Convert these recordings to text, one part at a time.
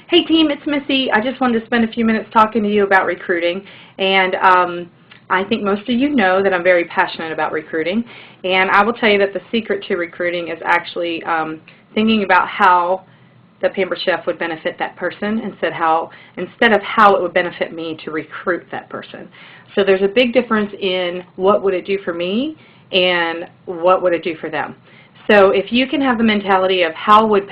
Hey team, it's Missy. I just wanted to spend a few minutes talking to you about recruiting, and I think most of you know that I'm very passionate about recruiting, and I will tell you that the secret to recruiting is actually thinking about how the Pampered Chef would benefit that person instead of how it would benefit me to recruit that person. So there's a big difference in what would it do for me and what would it do for them. So if you can have the mentality of how would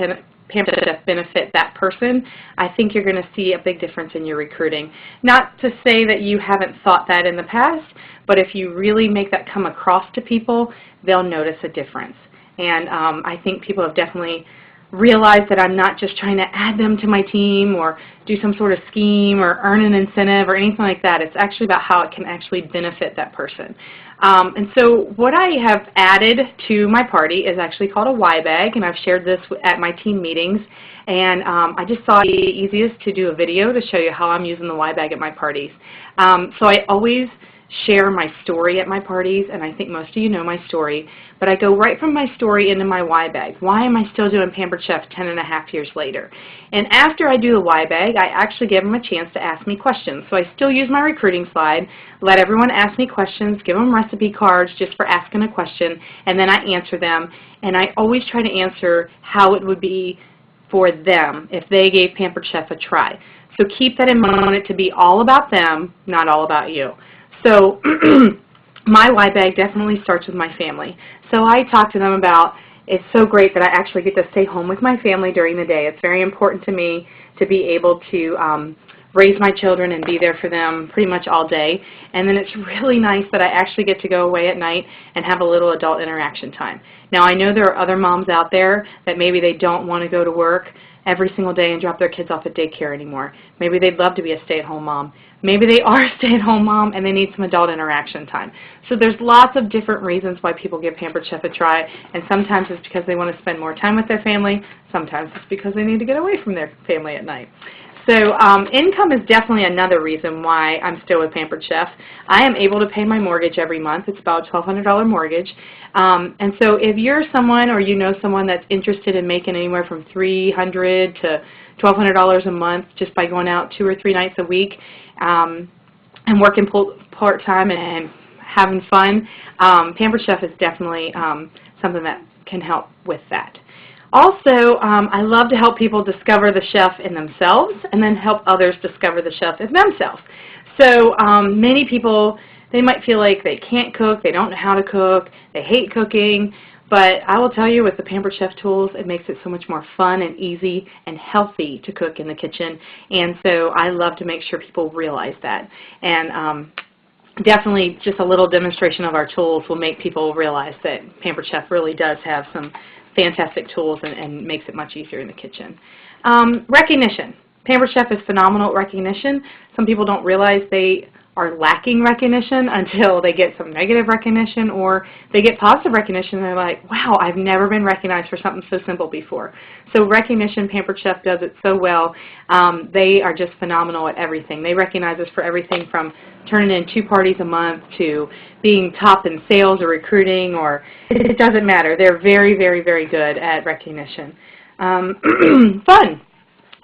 Pampered Chef benefit that person, I think you're going to see a big difference in your recruiting. Not to say that you haven't thought that in the past, but if you really make that come across to people, they'll notice a difference. And I think people have definitely realized that I'm not just trying to add them to my team or do some sort of scheme or earn an incentive or anything like that. It's actually about how it can actually benefit that person. And so what I have added to my party is actually called a Y bag, and I've shared this at my team meetings. And I just thought it would be easiest to do a video to show you how I'm using the Y bag at my parties. So I always share my story at my parties, and I think most of you know my story, but I go right from my story into my Y bag. Why am I still doing Pampered Chef 10.5 years later? And after I do the Y bag, I actually give them a chance to ask me questions. So I still use my recruiting slide, let everyone ask me questions, give them recipe cards just for asking a question, and then I answer them. And I always try to answer how it would be for them if they gave Pampered Chef a try. So keep that in mind. I want it to be all about them, not all about you. So my Y bag definitely starts with my family. So I talk to them about it's so great that I actually get to stay home with my family during the day. It's very important to me to be able to raise my children and be there for them pretty much all day. And then it's really nice that I actually get to go away at night and have a little adult interaction time. Now I know there are other moms out there that maybe they don't want to go to work every single day and drop their kids off at daycare anymore. Maybe they'd love to be a stay-at-home mom. Maybe they are a stay-at-home mom and they need some adult interaction time. So there's lots of different reasons why people give Pampered Chef a try, and sometimes it's because they want to spend more time with their family. Sometimes it's because they need to get away from their family at night. So income is definitely another reason why I'm still with Pampered Chef. I am able to pay my mortgage every month. It's about a $1,200 mortgage. And so if you're someone or you know someone that's interested in making anywhere from $300 to $1,200 a month just by going out 2 or 3 nights a week and working part-time and having fun, Pampered Chef is definitely something that can help with that. Also, I love to help people discover the chef in themselves and then help others discover the chef in themselves. So many people, they might feel like they can't cook, they don't know how to cook, they hate cooking, but I will tell you with the Pampered Chef tools, it makes it so much more fun and easy and healthy to cook in the kitchen. And so I love to make sure people realize that. And definitely just a little demonstration of our tools will make people realize that Pampered Chef really does have some fantastic tools and makes it much easier in the kitchen. Recognition. Pampered Chef is phenomenal at recognition. Some people don't realize they are lacking recognition until they get some negative recognition or they get positive recognition and they're like, wow, I've never been recognized for something so simple before. So recognition, Pampered Chef does it so well. They are just phenomenal at everything. They recognize us for everything from turning in 2 parties a month to being top in sales or recruiting, or it doesn't matter. They're very, very, very good at recognition. Fun.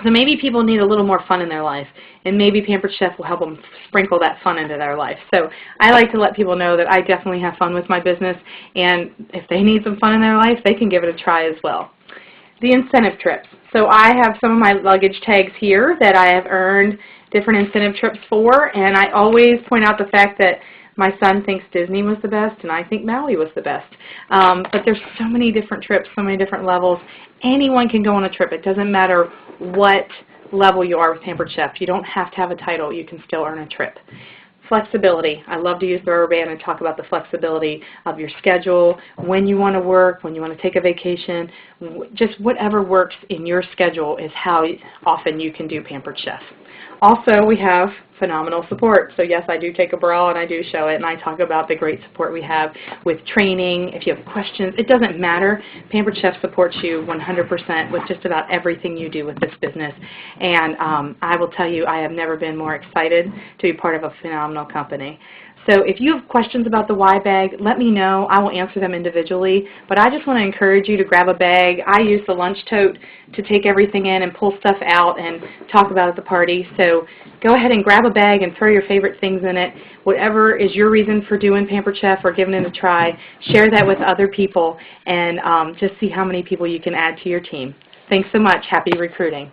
So maybe people need a little more fun in their life, and maybe Pampered Chef will help them sprinkle that fun into their life. So I like to let people know that I definitely have fun with my business, and if they need some fun in their life, they can give it a try as well. The incentive trips. So I have some of my luggage tags here that I have earned different incentive trips for, and I always point out the fact that my son thinks Disney was the best, and I think Maui was the best. But there's so many different trips, so many different levels. Anyone can go on a trip. It doesn't matter what level you are with Pampered Chef. You don't have to have a title. You can still earn a trip. Flexibility. I love to use the rubber band and talk about the flexibility of your schedule, when you want to work, when you want to take a vacation. Just whatever works in your schedule is how often you can do Pampered Chef. Also, we have phenomenal support. So yes, I do take a bra and I do show it, and I talk about the great support we have with training. If you have questions, it doesn't matter. Pampered Chef supports you 100% with just about everything you do with this business. And I will tell you, I have never been more excited to be part of a phenomenal company. So if you have questions about the Y bag, let me know. I will answer them individually. But I just want to encourage you to grab a bag. I use the lunch tote to take everything in and pull stuff out and talk about at the party. So go ahead and grab a bag and throw your favorite things in it. Whatever is your reason for doing Pampered Chef or giving it a try, share that with other people and just see how many people you can add to your team. Thanks so much. Happy recruiting.